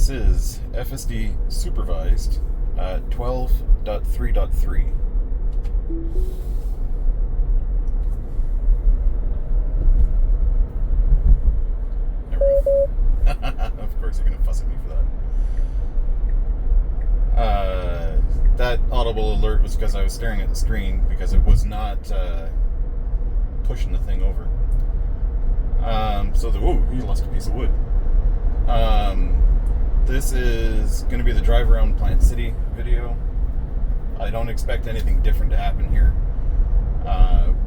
This is FSD supervised 12.3.3. There we go. Of course, you're going to fuss at me for that. That audible alert was because I was staring at the screen because it was not pushing the thing over. Ooh, you lost a piece of wood. This is going to be the drive around Plant City video. I don't expect anything different to happen here.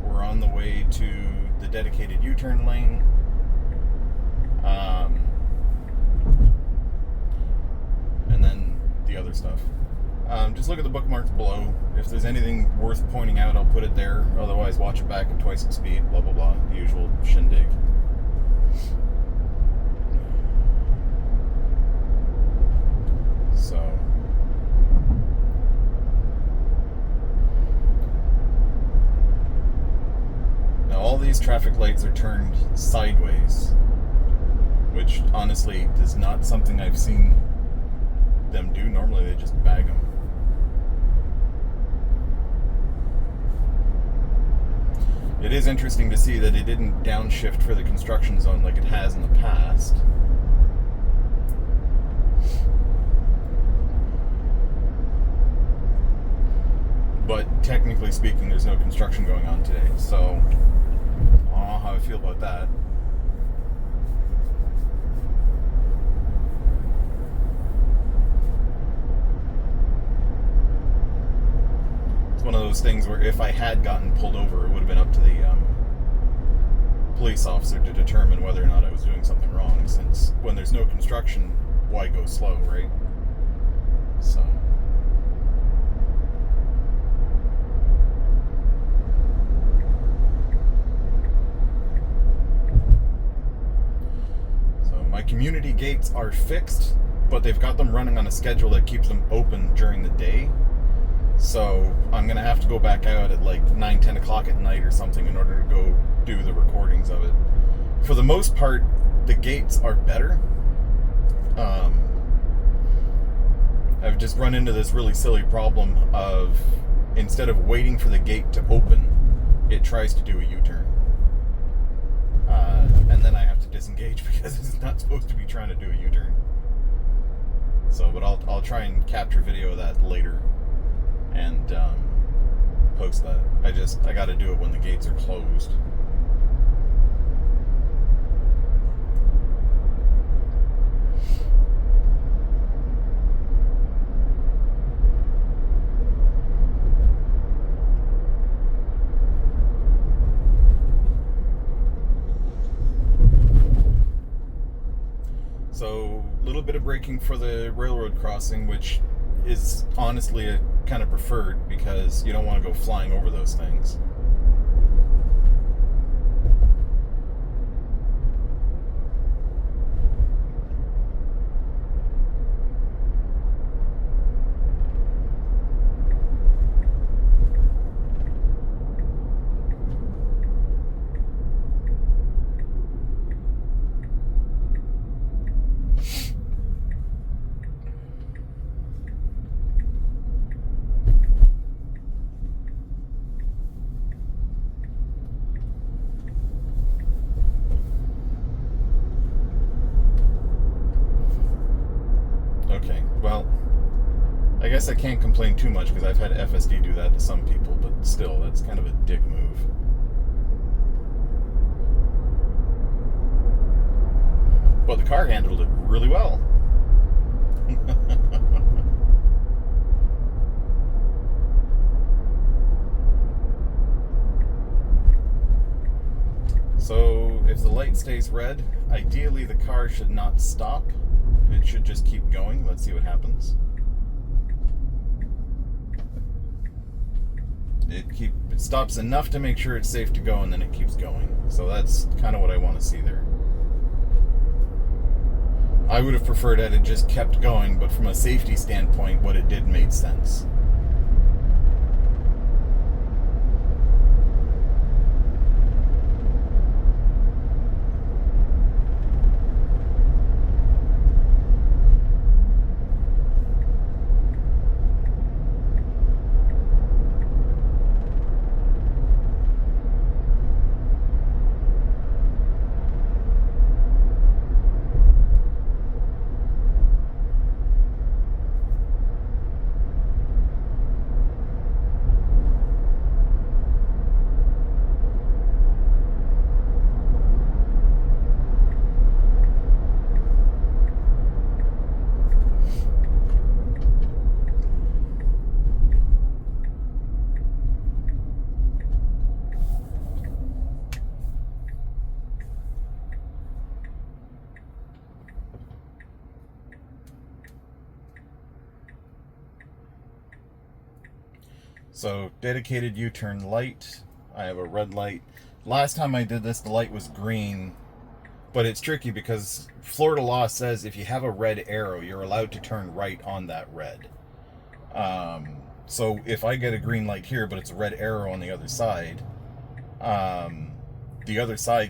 We're on the way to the dedicated U-turn lane. And then the other stuff. Just look at the bookmarks below. If there's anything worth pointing out, I'll put it there. Otherwise, watch it back at twice the speed, blah, blah, blah. The usual shindig. So, now all these traffic lights are turned sideways, which honestly is not something I've seen them do. Normally they just bag them. It is interesting to see that it didn't downshift for the construction zone like it has in the past. But technically speaking, there's no construction going on today, so I don't know how I feel about that. It's one of those things where if I had gotten pulled over, it would have been up to the police officer to determine whether or not I was doing something wrong, since when there's no construction, why go slow, right? So... my community gates are fixed, but they've got them running on a schedule that keeps them open during the day. So I'm going to have to go back out at like 9, 10 o'clock at night or something in order to go do the recordings of it. For the most part, the gates are better. I've just run into this really silly problem of instead of waiting for the gate to open, it tries to do a U-turn. And then I have to disengage because it's not supposed to be trying to do a U-turn. So, but I'll try and capture video of that later and post that. I got to do it when the gates are closed. So, a little bit of braking for the railroad crossing, which is honestly kind of preferred because you don't want to go flying over those things. Okay, well, I guess I can't complain too much because I've had FSD do that to some people, but still, that's kind of a dick move. But the car handled it really well. So, if the light stays red, ideally the car should not stop. It should just keep going. Let's see what happens. It stops enough to make sure it's safe to go, and then it keeps going. So that's kind of what I want to see there. I would have preferred that it just kept going, but from a safety standpoint, what it did made sense. So dedicated U-turn light. I have a red light. Last time I did this, the light was green, but it's tricky because Florida law says if you have a red arrow, you're allowed to turn right on that red. So if I get a green light here, but it's a red arrow on the other side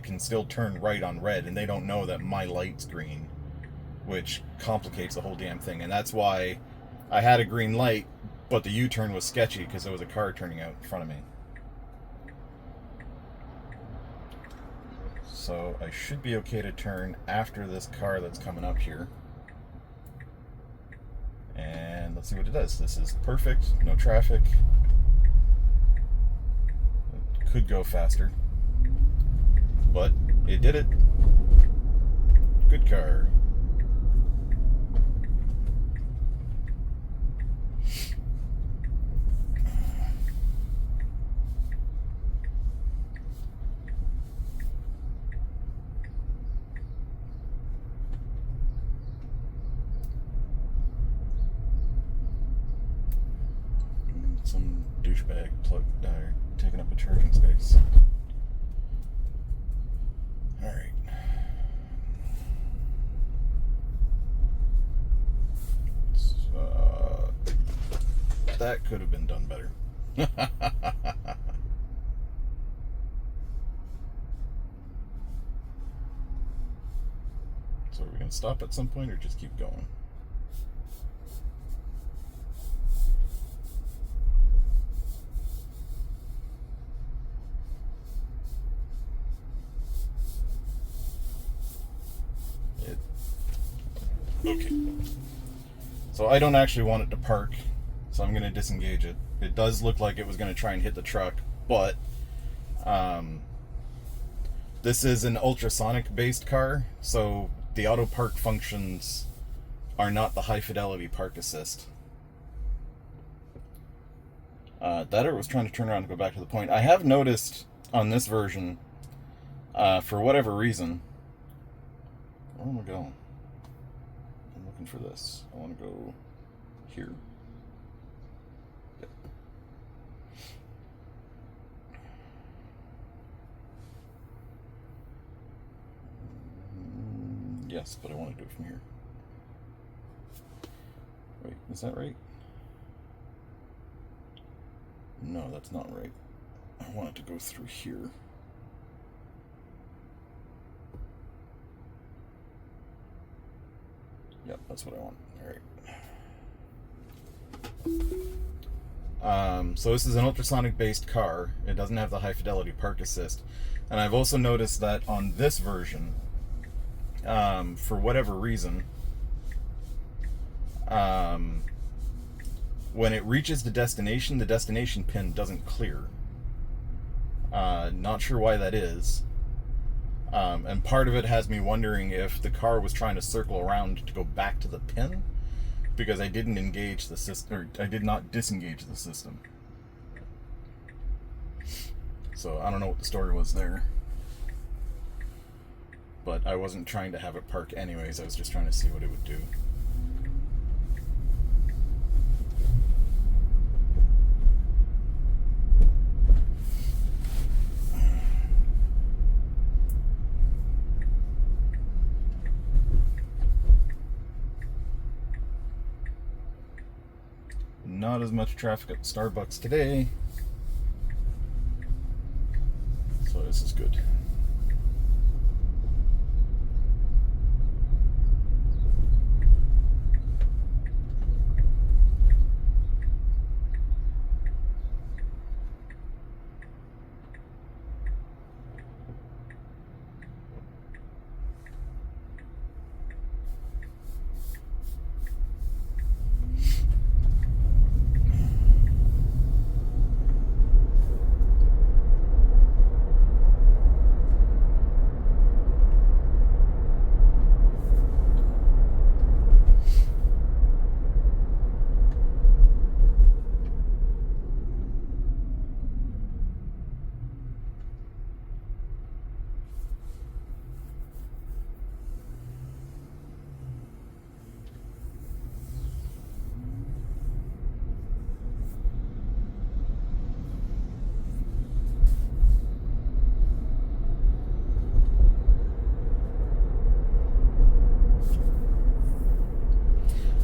can still turn right on red, and they don't know that my light's green, which complicates the whole damn thing. And that's why I had a green light, but the U-turn was sketchy because there was a car turning out in front of me. So I should be okay to turn after this car that's coming up here. And let's see what it does. This is perfect, no traffic. It could go faster, but it did it. Good car. Some douchebag taking up a charging space. Alright. That could have been done better. So are we going to stop at some point or just keep going? Okay. So I don't actually want it to park, so I'm going to disengage it. It does look like it was going to try and hit the truck, but this is an ultrasonic based car, so the Autopark functions are not the high fidelity park assist. That or was trying to turn around and go back to the point. I have noticed on this version, for whatever reason, where am I going? I'm looking for this. I want to go here. Yep. Yes, but I want to do it from here. Wait, is that right? No, that's not right. I want it to go through here. Yep, that's what I want. Alright. So this is an ultrasonic based car. It doesn't have the high fidelity park assist. And I've also noticed that on this version, for whatever reason, when it reaches the destination pin doesn't clear. Not sure why that is. And part of it has me wondering if the car was trying to circle around to go back to the pin, because I didn't engage the system, or I did not disengage the system. So I don't know what the story was there. But I wasn't trying to have it park anyways, I was just trying to see what it would do. Not as much traffic at Starbucks today, so this is good.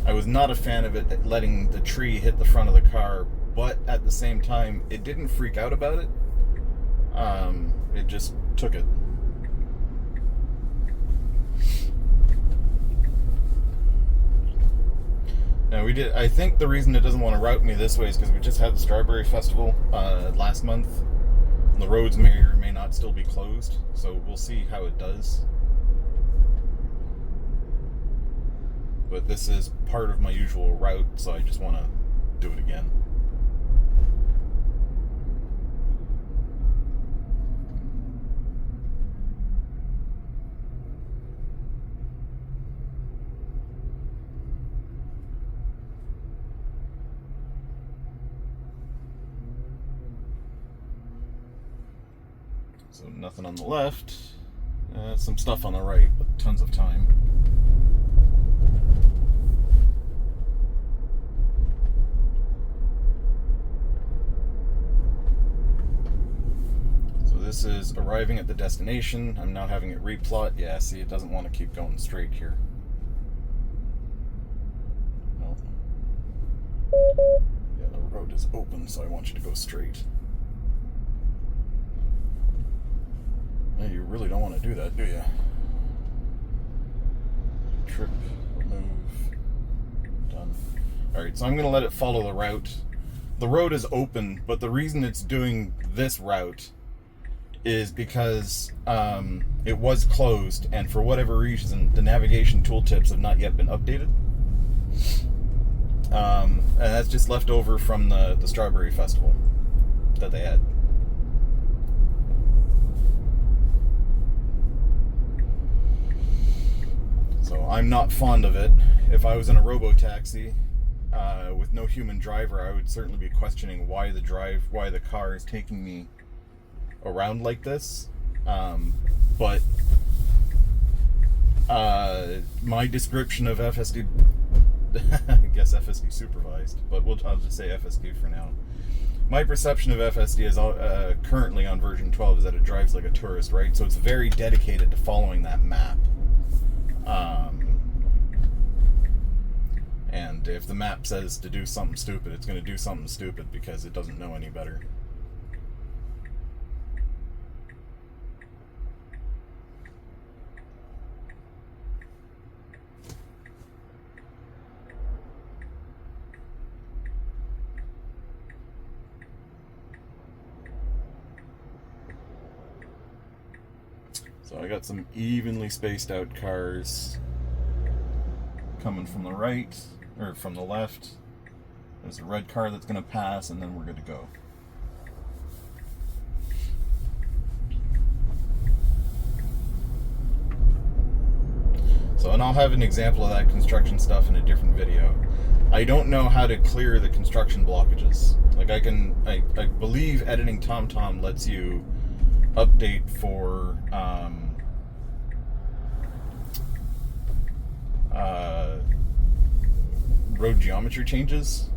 I was not a fan of it letting the tree hit the front of the car, but at the same time, it didn't freak out about it. It just took it. Now I think the reason it doesn't want to route me this way is because we just had the Strawberry Festival last month. And the roads may or may not still be closed, so we'll see how it does. But this is part of my usual route, so I just want to do it again. So nothing on the left, some stuff on the right, but tons of time. So this is arriving at the destination. I'm now having it replot. Yeah, see, it doesn't want to keep going straight here. No. Yeah, the road is open, so I want you to go straight. You really don't want to do that, do you? Trip, remove, done. Alright, so I'm going to let it follow the route. The road is open, but the reason it's doing this route is because it was closed, and for whatever reason, the navigation tooltips have not yet been updated. And that's just left over from the Strawberry Festival that they had. So I'm not fond of it. If I was in a robo-taxi with no human driver, I would certainly be questioning why the car is taking me around like this. But my description of FSD, I guess FSD supervised, but I'll just say FSD for now. My perception of FSD is currently on version 12 is that it drives like a tourist, right? So it's very dedicated to following that map. And if the map says to do something stupid, it's going to do something stupid because it doesn't know any better. So I got some evenly spaced out cars coming from the right, or from the left. There's a red car that's going to pass, and then we're good to go. So, and I'll have an example of that construction stuff in a different video. I don't know how to clear the construction blockages. Like I believe editing TomTom lets you update for road geometry changes,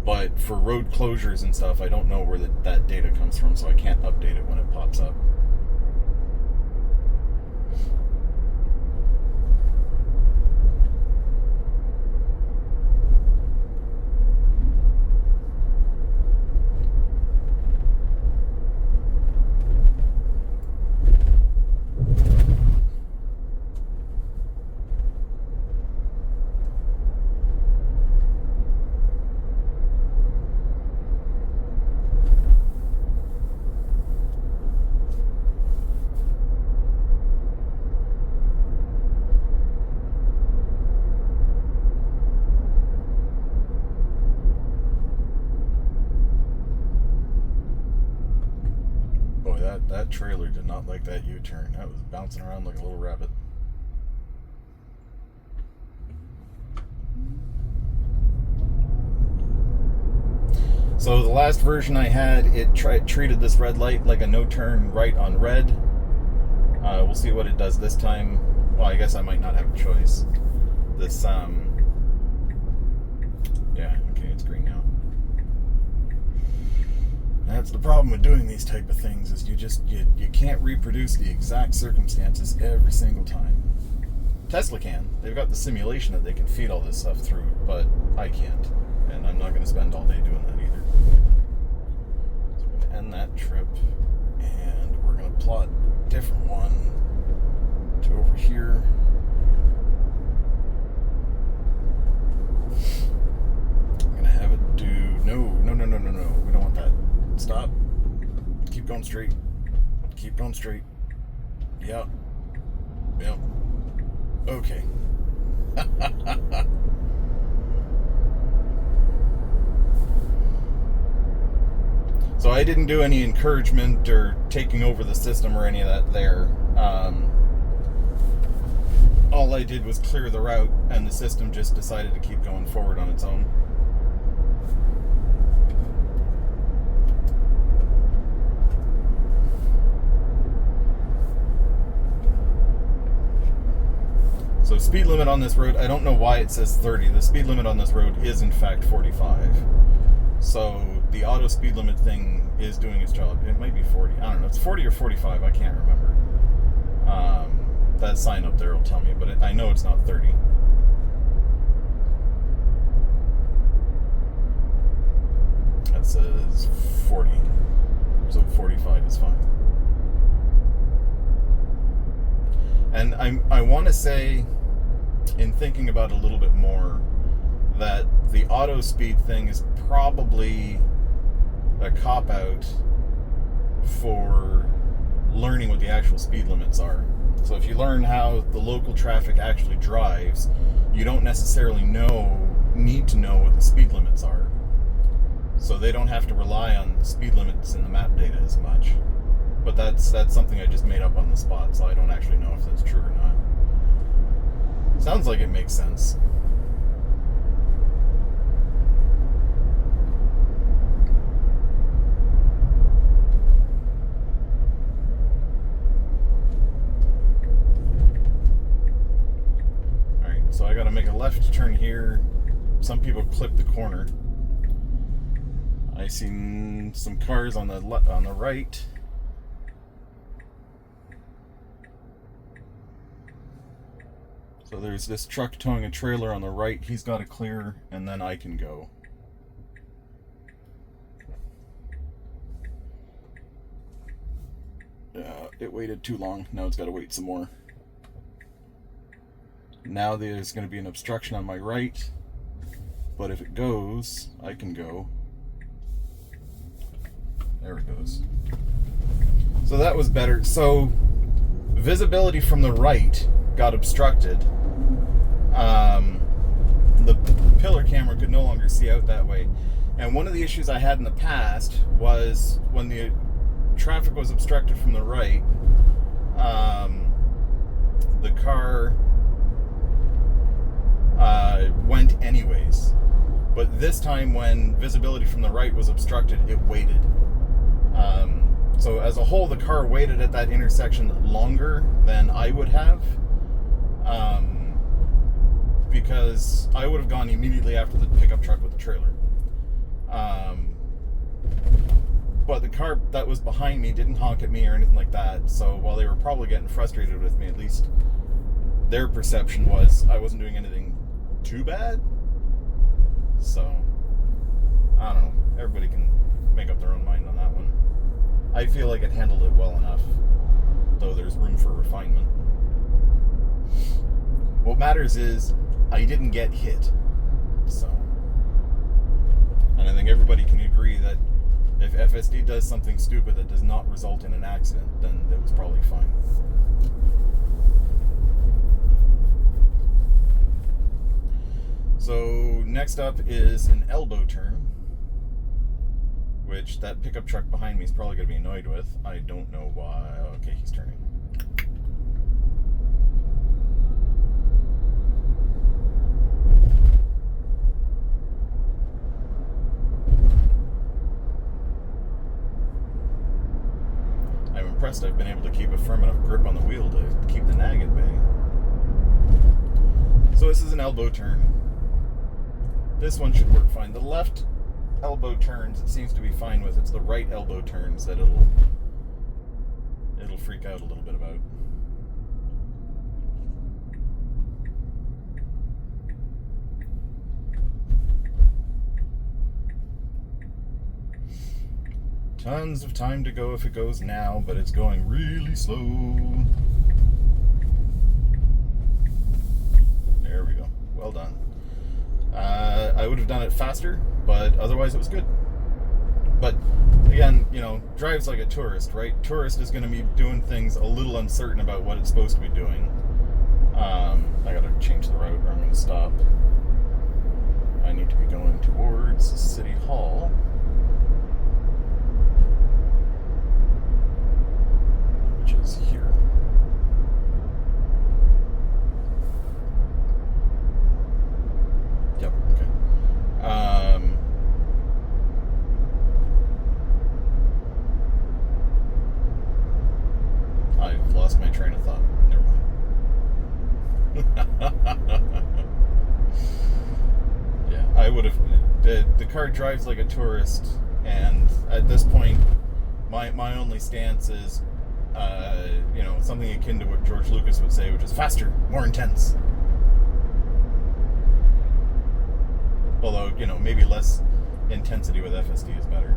but for road closures and stuff, I don't know where that data comes from, so I can't update it when it pops up. That trailer did not like that U-turn. That was bouncing around like a little rabbit. So the last version I had, it treated this red light like a no-turn right on red. We'll see what it does this time. Well, I guess I might not have a choice. This, yeah, okay, it's green now. That's the problem with doing these type of things, is you can't reproduce the exact circumstances every single time. Tesla can. They've got the simulation that they can feed all this stuff through, but I can't. And I'm not going to spend all day doing that either. So we're going to end that trip, and we're going to plot a different one to over here. I'm going to have it do... No. We don't want that. Stop. Keep going straight. Keep going straight. Yep. Okay. So I didn't do any encouragement or taking over the system or any of that there. All I did was clear the route, and the system just decided to keep going forward on its own. So speed limit on this road, I don't know why it says 30. The speed limit on this road is in fact 45. So the auto speed limit thing is doing its job. It might be 40. I don't know. It's 40 or 45. I can't remember. That sign up there will tell me, but I know it's not 30. That says 40. So 45 is fine. And I want to say, in thinking about it a little bit more, that the auto speed thing is probably a cop-out for learning what the actual speed limits are. So if you learn how the local traffic actually drives, you don't necessarily need to know what the speed limits are. So they don't have to rely on the speed limits in the map data as much. But that's something I just made up on the spot, so I don't actually know if that's true or not. Sounds like it makes sense. Alright, so I gotta make a left turn here. Some people clip the corner. I see some cars on the right. So there's this truck towing a trailer on the right. He's got to clear, and then I can go. It waited too long. Now it's got to wait some more. Now there's going to be an obstruction on my right. But if it goes, I can go. There it goes. So that was better. So visibility from the right got obstructed. The pillar camera could no longer see out that way. And one of the issues I had in the past was when the traffic was obstructed from the right, the car went anyways. But this time when visibility from the right was obstructed, it waited. So as a whole, the car waited at that intersection longer than I would have. Because I would have gone immediately after the pickup truck with the trailer. But the car that was behind me didn't honk at me or anything like that, so while they were probably getting frustrated with me, at least their perception was I wasn't doing anything too bad. So, I don't know. Everybody can make up their own mind on that one. I feel like it handled it well enough, though there's room for refinement. What matters is I didn't get hit. So, and I think everybody can agree that if FSD does something stupid that does not result in an accident, then it was probably fine. So next up is an elbow turn, which that pickup truck behind me is probably going to be annoyed with. I don't know why. Okay, he's turning. I'm impressed I've been able to keep a firm enough grip on the wheel to keep the nag at bay. So this is an elbow turn. This one should work fine. The left elbow turns it seems to be fine with. It's the right elbow turns that it'll freak out a little bit about. Tons of time to go if it goes now, but it's going really slow. There we go. Well done. I would have done it faster, but otherwise it was good. But again, you know, drives like a tourist, right? Tourist is going to be doing things a little uncertain about what it's supposed to be doing. I gotta change the route or I'm going to stop. I need to be going towards City Hall. Which is here. Yep, okay. I've lost my train of thought. Never mind. Yeah, I would have. The car drives like a tourist, and at this point, my only stance is, you know, something akin to what George Lucas would say, which is faster, more intense. Although, you know, maybe less intensity with FSD is better.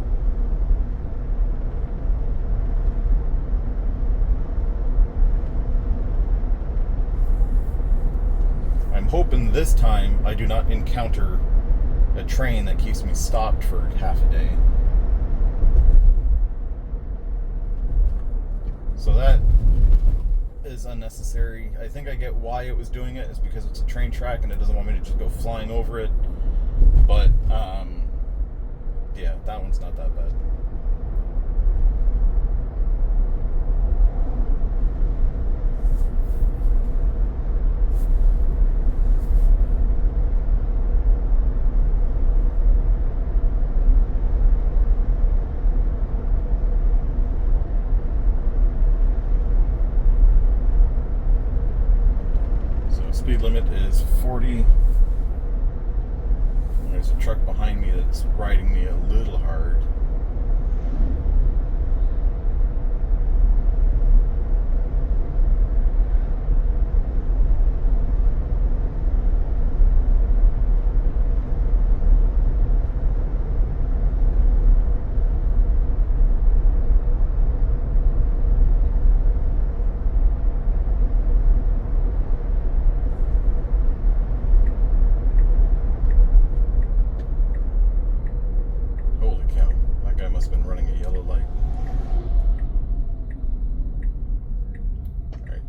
I'm hoping this time I do not encounter a train that keeps me stopped for half a day. So that is unnecessary. I think I get why it was doing it. It's because it's a train track and it doesn't want me to just go flying over it. But, yeah, that one's not that bad. Speed limit is 40. There's a truck behind me that's riding me a little hard.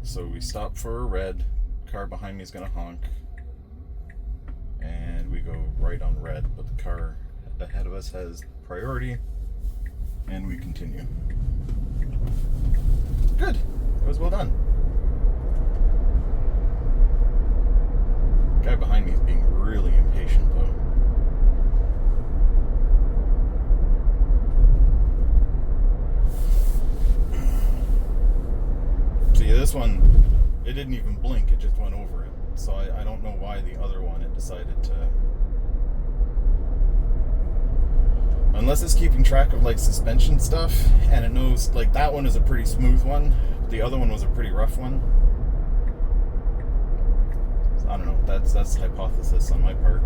So we stop for a red, car behind me is going to honk, and we go right on red, but the car ahead of us has priority, and we continue. Good, it was well done. The guy behind me is being really impatient though. See, this one, it didn't even blink, it just went over it. So I don't know why the other one, it decided to... Unless it's keeping track of like suspension stuff, and it knows, like that one is a pretty smooth one, the other one was a pretty rough one. So, I don't know, that's hypothesis on my part.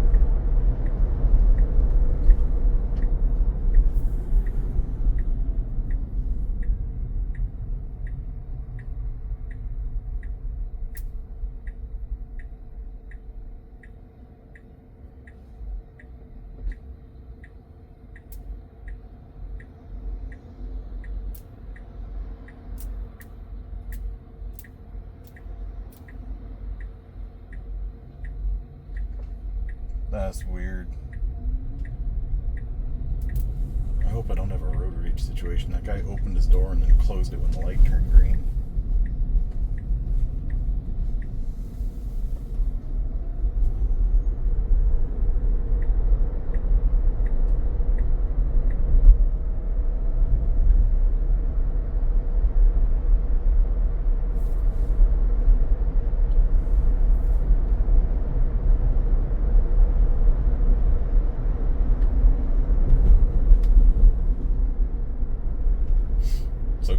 That's weird. I hope I don't have a road rage situation. That guy opened his door and then closed it when the light turned green.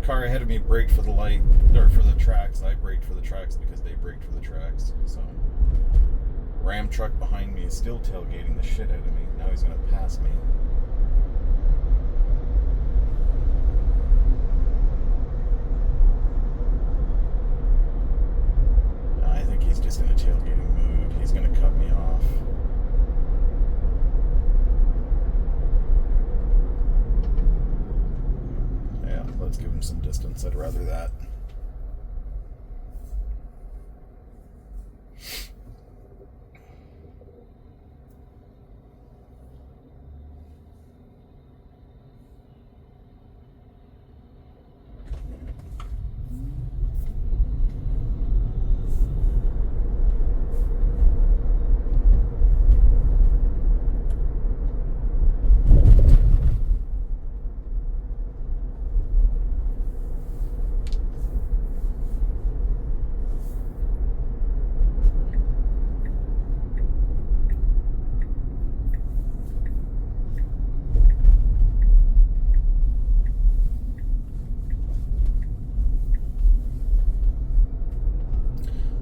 Car ahead of me braked for the light, or for the tracks. I braked for the tracks because they braked for the tracks. So, Ram truck behind me is still tailgating the shit out of me. Now he's gonna pass me. he's going to tailgating mood. He's going to cut me off. Yeah, let's give him some distance. I'd rather that.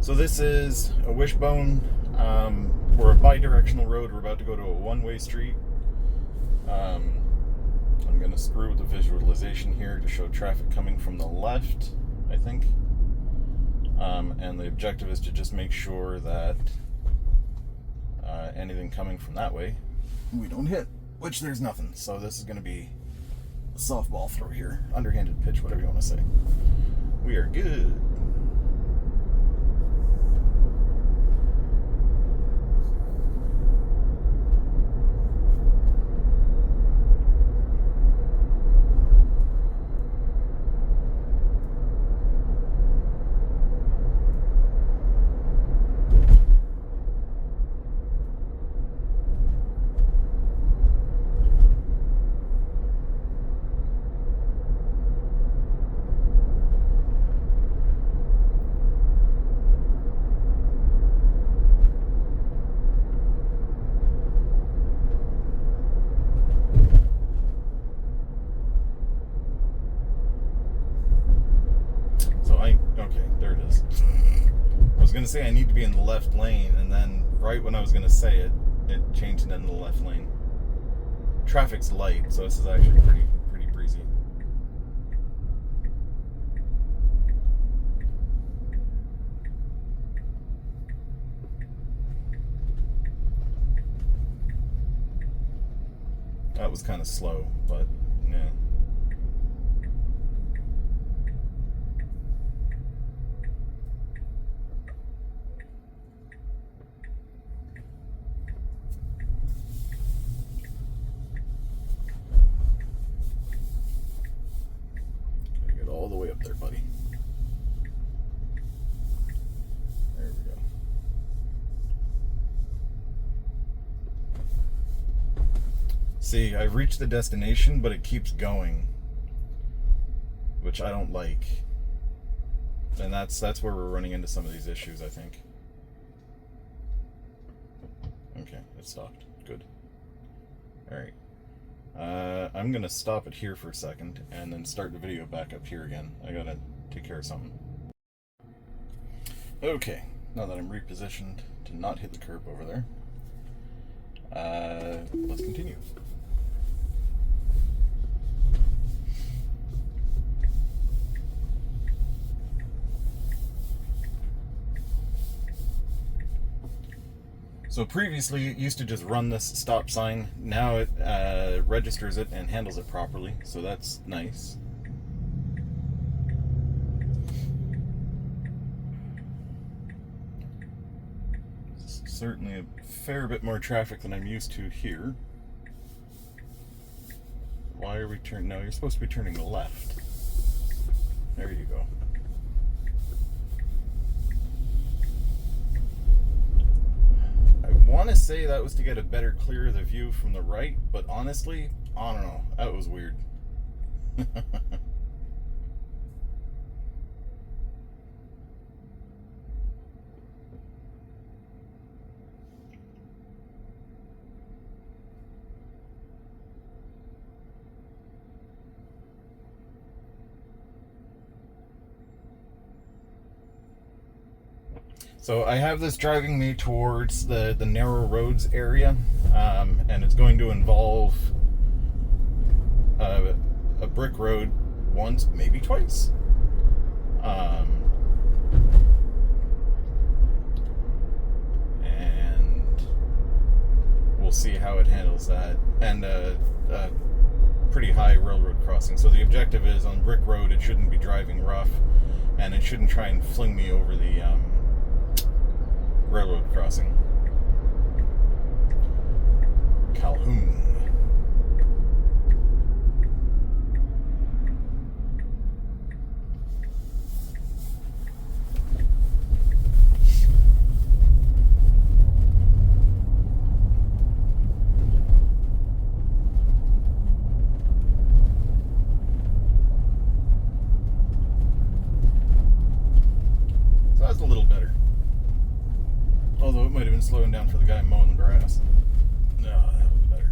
So this is a Wishbone. We're a bidirectional road. We're about to go to a one-way street. I'm going to screw with the visualization here to show traffic coming from the left, I think. And the objective is to just make sure that anything coming from that way we don't hit, which there's nothing. So this is going to be a softball throw here, underhanded pitch, whatever you want to say. We are good. Okay, there it is. I was going to say I need to be in the left lane, and then right when I was going to say it, it changed it into the left lane. Traffic's light, so this is actually pretty breezy. That was kind of slow, but yeah. All the way up there, buddy. There we go. See, I've reached the destination, but it keeps going, which I don't like. And that's where we're running into some of these issues, I think. Okay, it stopped. Good. All right. I'm going to stop it here for a second and then start the video back up here again. I got to take care of something. Okay, now that I'm repositioned to not hit the curb over there, let's continue. So previously it used to just run this stop sign. Now it registers it and handles it properly, so that's nice. Certainly a fair bit more traffic than I'm used to here. Why are we turning? No, you're supposed to be turning left. There you go. I want to say that was to get a better clear of the view from the right, but honestly, I don't know. That was weird. So I have this driving me towards the narrow roads area, and it's going to involve a brick road once, maybe twice. we'll see how it handles that. And a pretty high railroad crossing. So the objective is on brick road, it shouldn't be driving rough, and it shouldn't try and fling me over the railroad crossing. Calhoun. So that's a little better. Although it might have been slowing down for the guy mowing the grass. No, that was better.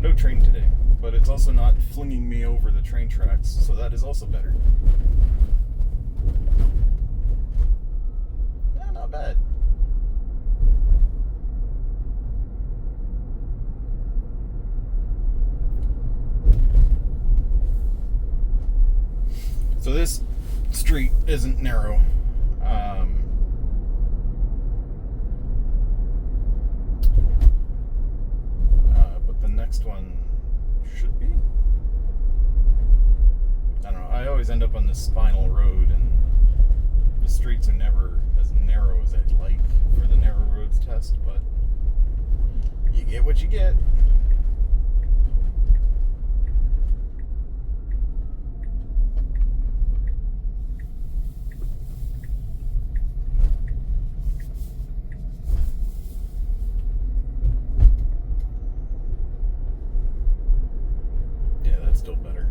No train today, but it's also not flinging me over the train tracks, so that is also better. Yeah, not bad. So this street isn't narrow. But the next one should be. I don't know. I always end up on this spinal road, and the streets are never as narrow as I'd like for the narrow roads test, but you get what you get. Still better.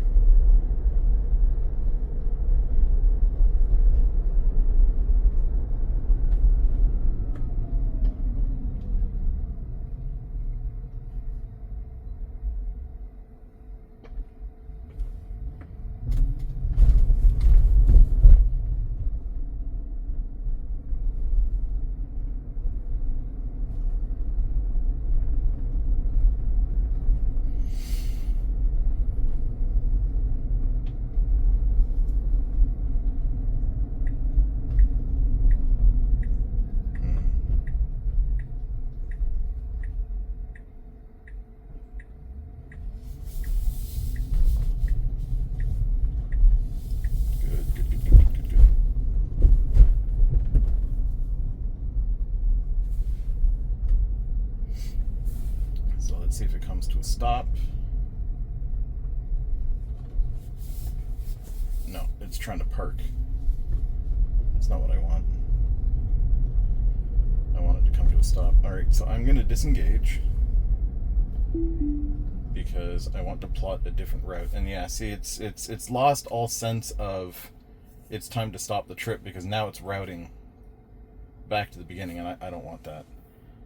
Let's see if it comes to a stop. No, it's trying to park. That's not what I want. I want it to come to a stop. Alright, so I'm going to disengage because I want to plot a different route. And yeah, see, it's lost all sense of it's time to stop the trip because now it's routing back to the beginning, and I don't want that.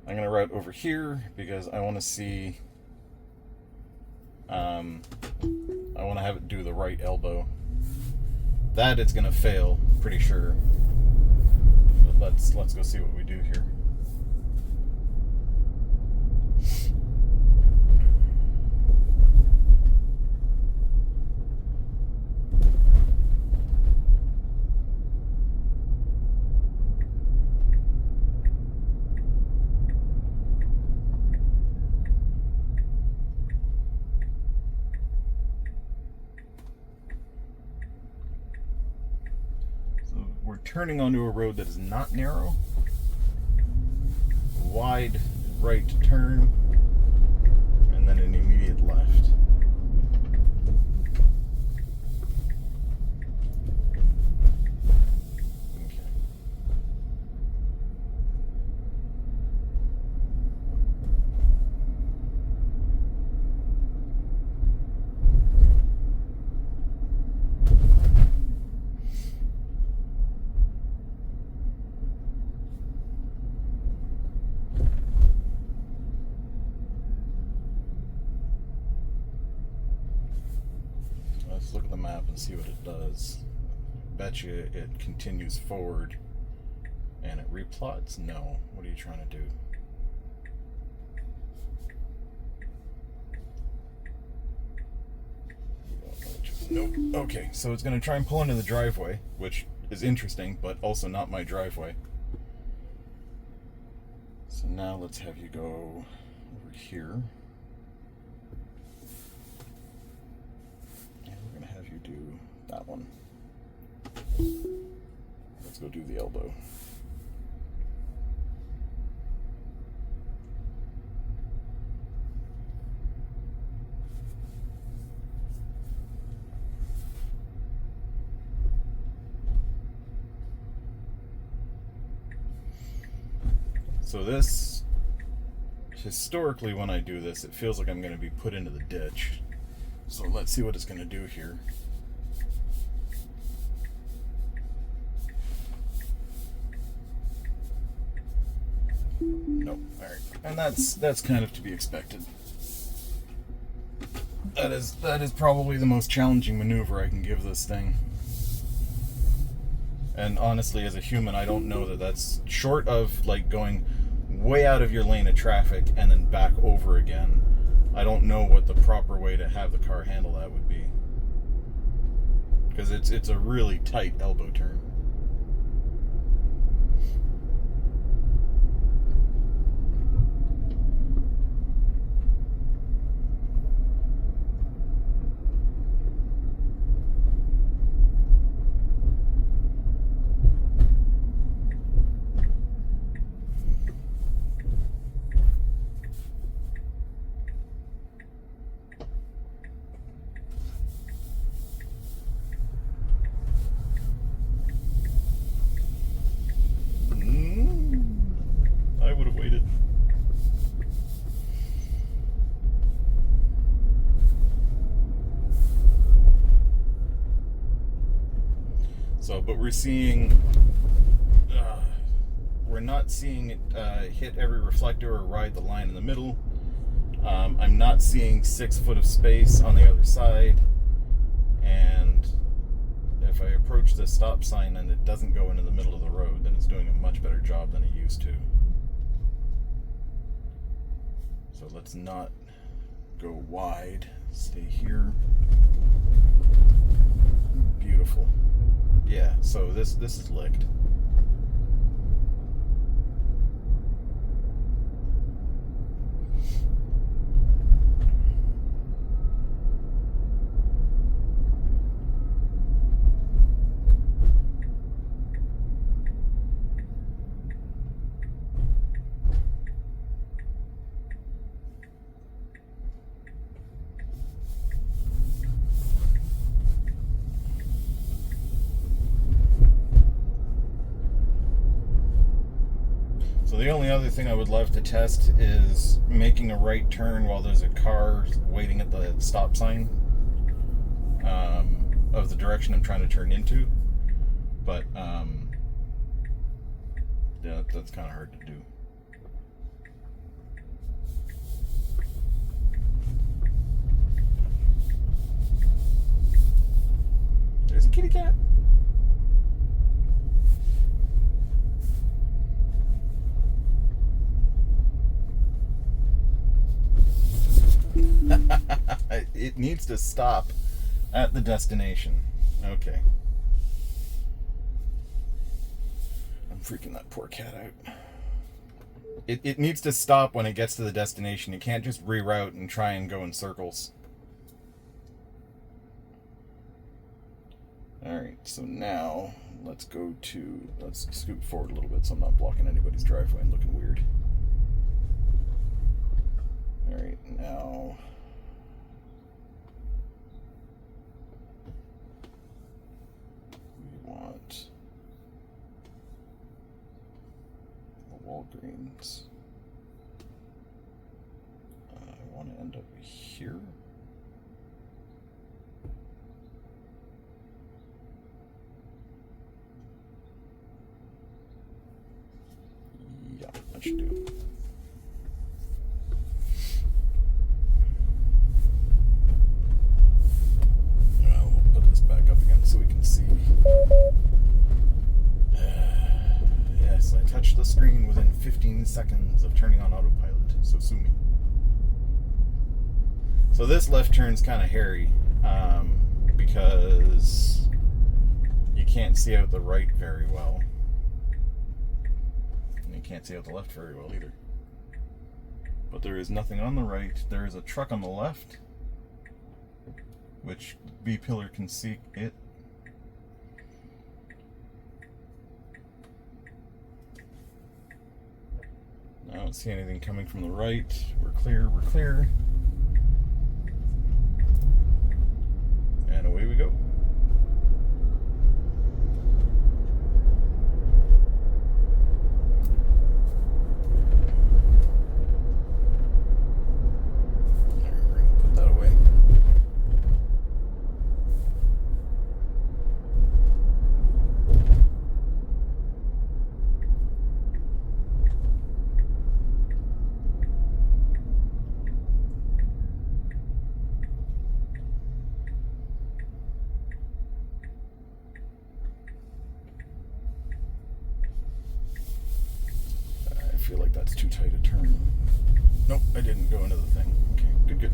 I'm going to route over here because I want to see, I want to have it do the right elbow. That it's going to fail, pretty sure. But let's go see what we do here. We're turning onto a road that is not narrow. Wide right turn, and then an immediate left. Okay. Let's look at the map and see what it does. Bet you it continues forward and it replots? No. What are you trying to do? You don't know what you're Nope. Okay, so it's going to try and pull into the driveway, which is interesting, but also not my driveway. So now let's have you go over here. And we're going to have you do that one. Let's go do the elbow. So this, historically when I do this, it feels like I'm going to be put into the ditch. So let's see what it's going to do here. Nope. All right. And that's kind of to be expected. That is probably the most challenging maneuver I can give this thing. And honestly, as a human, I don't know that that's short of like going way out of your lane of traffic and then back over again. I don't know what the proper way to have the car handle that would be, because it's a really tight elbow turn. So, but we're seeing, we're not seeing it hit every reflector or ride the line in the middle. I'm not seeing 6 foot of space on the other side. And if I approach the stop sign and it doesn't go into the middle of the road, then it's doing a much better job than it used to. So let's not go wide. Stay here. Beautiful. Yeah, so this is licked. So the only other thing I would love to test is making a right turn while there's a car waiting at the stop sign of the direction I'm trying to turn into. But yeah, that's kind of hard to do. There's a kitty cat. It needs to stop at the destination. Okay. I'm freaking that poor cat out. It needs to stop when it gets to the destination. It can't just reroute and try and go in circles. Alright, so now let's scoot forward a little bit so I'm not blocking anybody's driveway and looking weird. Alright, now we want a Walgreens. I want to end up here. Yeah, that should do. Back up again so we can see. Yes, I touched the screen within 15 seconds of turning on autopilot, so sue me. So this left turn's kind of hairy. right because you can't see out the right very well. And you can't see out the left very well either. But there is nothing on the right. There is a truck on the left, which B-pillar can see it. I don't see anything coming from the right. We're clear, we're clear. And away we go. Put that away. I feel like that's too tight a turn. Nope, I didn't go into the thing. Okay, good, good.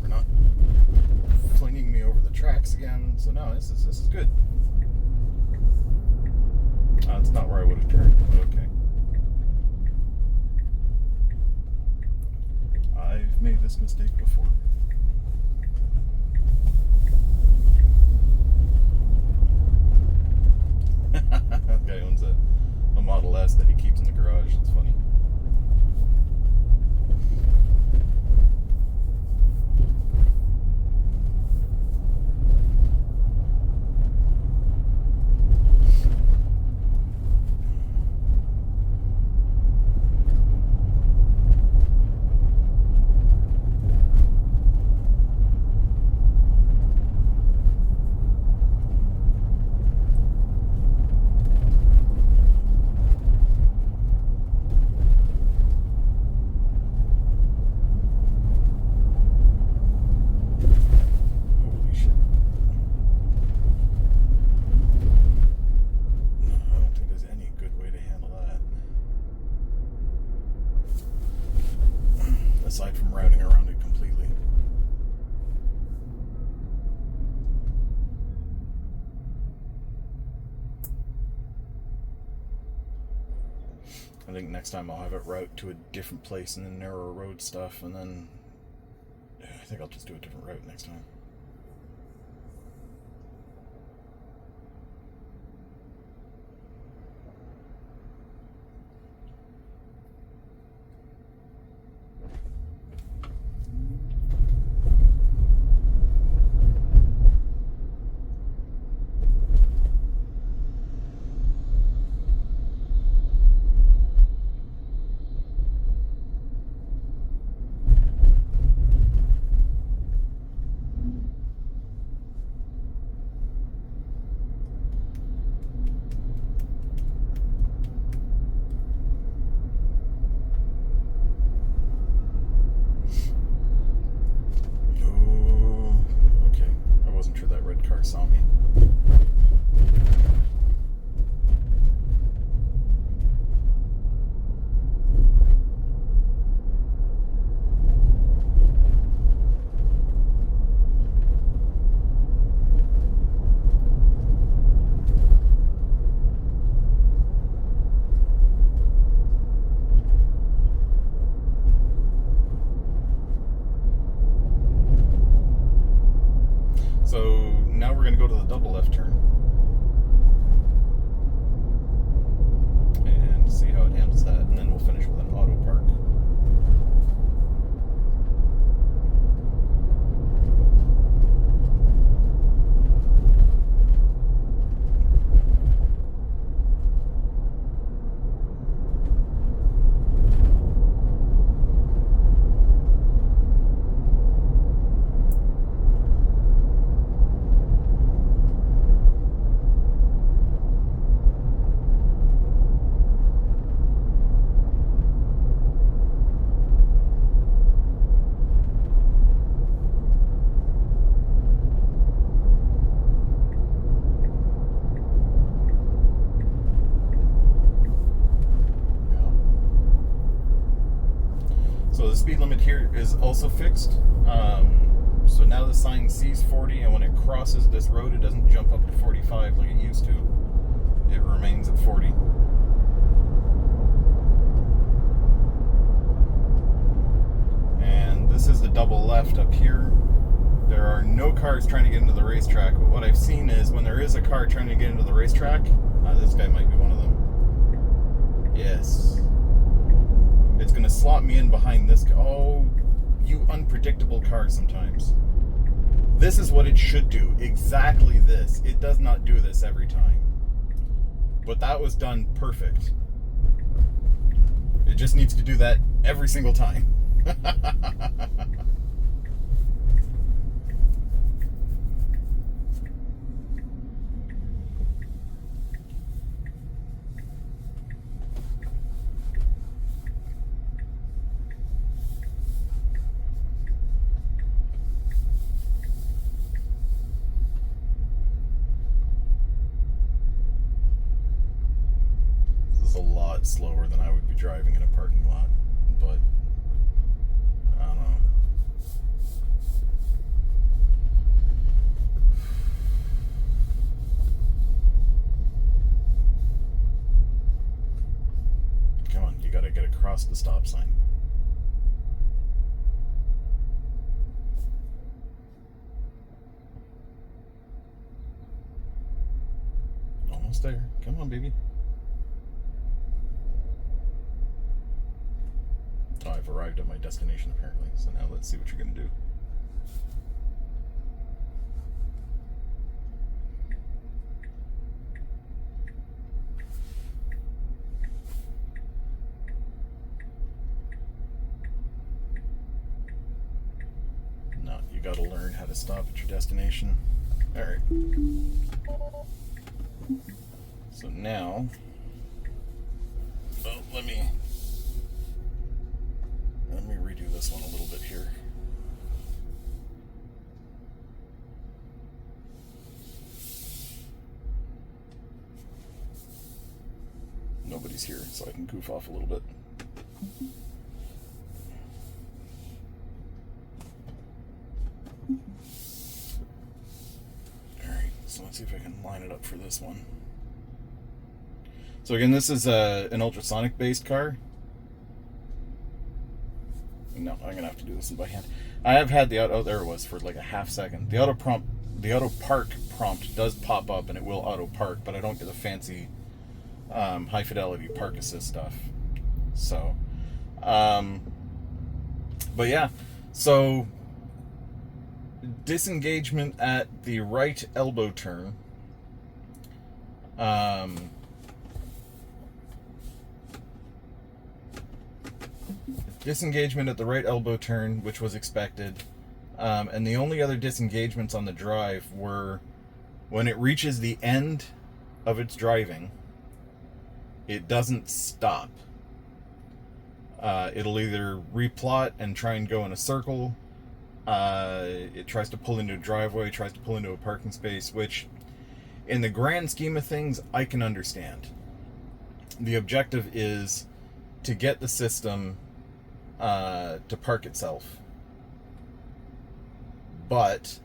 We're not flinging me over the tracks again, so no, this is good. That's not where I would have turned. Okay. I've made this mistake before. That guy owns a Model S that he keeps in the garage. It's funny. Aside from routing around it completely. I think next time I'll have it route to a different place and then narrower road stuff, and then I think I'll just do a different route next time. So the speed limit here is also fixed. So now the sign sees 40, and when it crosses this road, it doesn't jump up to 45 like it used to. It remains at 40. And this is the double left up here. There are no cars trying to get into the racetrack, but what I've seen is when there is a car trying to get into the racetrack, this guy might be one of them. Yes. It's going to slot me in behind this guy. Oh, you unpredictable car sometimes. This is what it should do. Exactly this. It does not do this every time. But that was done perfect. It just needs to do that every single time. A lot slower than I would be driving in a parking lot, but I don't know. Come on, you gotta get across the stop sign. Almost there. Come on, baby. I've arrived at my destination apparently, so now let's see what you're going to do. No, you got to learn how to stop at your destination. Alright. So now, well, let me redo this one a little bit here. Nobody's here, so I can goof off a little bit. Alright, so let's see if I can line it up for this one. So again, this is an ultrasonic based car. No, I'm gonna have to do this by hand. I have had the auto. Oh, there it was for like a half second. The Autopark prompt does pop up, and it will auto park, but I don't get the fancy high fidelity park assist stuff. So, but yeah. So disengagement at the right elbow turn. Disengagement at the right elbow turn, which was expected, and the only other disengagements on the drive were when it reaches the end of its driving, it doesn't stop. It'll either replot and try and go in a circle, it tries to pull into a driveway, tries to pull into a parking space, which in the grand scheme of things I can understand. The objective is to get the system to park itself, but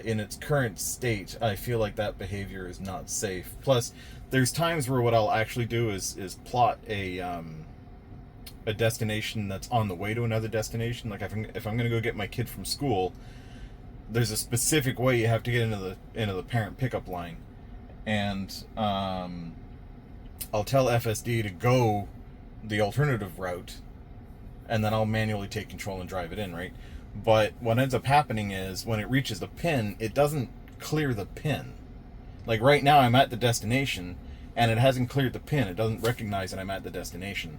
in its current state, I feel like that behavior is not safe. Plus, there's times where what I'll actually do is plot a destination that's on the way to another destination. Like if I'm going to go get my kid from school, there's a specific way you have to get into the parent pickup line, and I'll tell FSD to go the alternative route, and then I'll manually take control and drive it in, right? But what ends up happening is when it reaches the pin, it doesn't clear the pin. Like right now I'm at the destination and it hasn't cleared the pin. It doesn't recognize that I'm at the destination,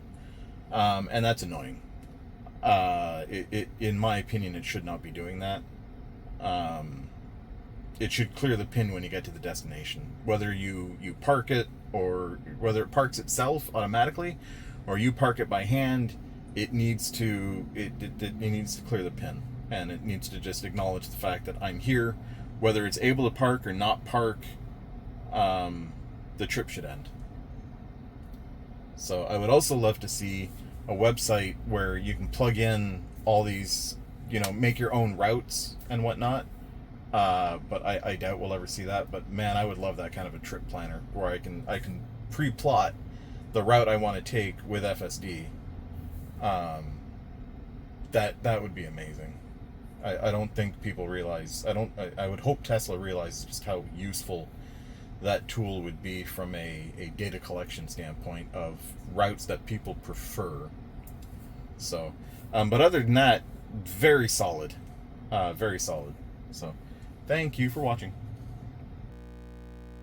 and that's annoying. In my opinion, it should not be doing that. It should clear the pin when you get to the destination, whether you park it or whether it parks itself automatically or you park it by hand. It needs to clear the pin, and it needs to just acknowledge the fact that I'm here. Whether it's able to park or not park, the trip should end. So I would also love to see a website where you can plug in all these, make your own routes and whatnot. But I doubt we'll ever see that. But man, I would love that kind of a trip planner where I can pre-plot the route I want to take with FSD. That would be amazing. I don't think people realize. I would hope Tesla realizes just how useful that tool would be from a data collection standpoint of routes that people prefer. So, but other than that, very solid. Very solid. So, thank you for watching.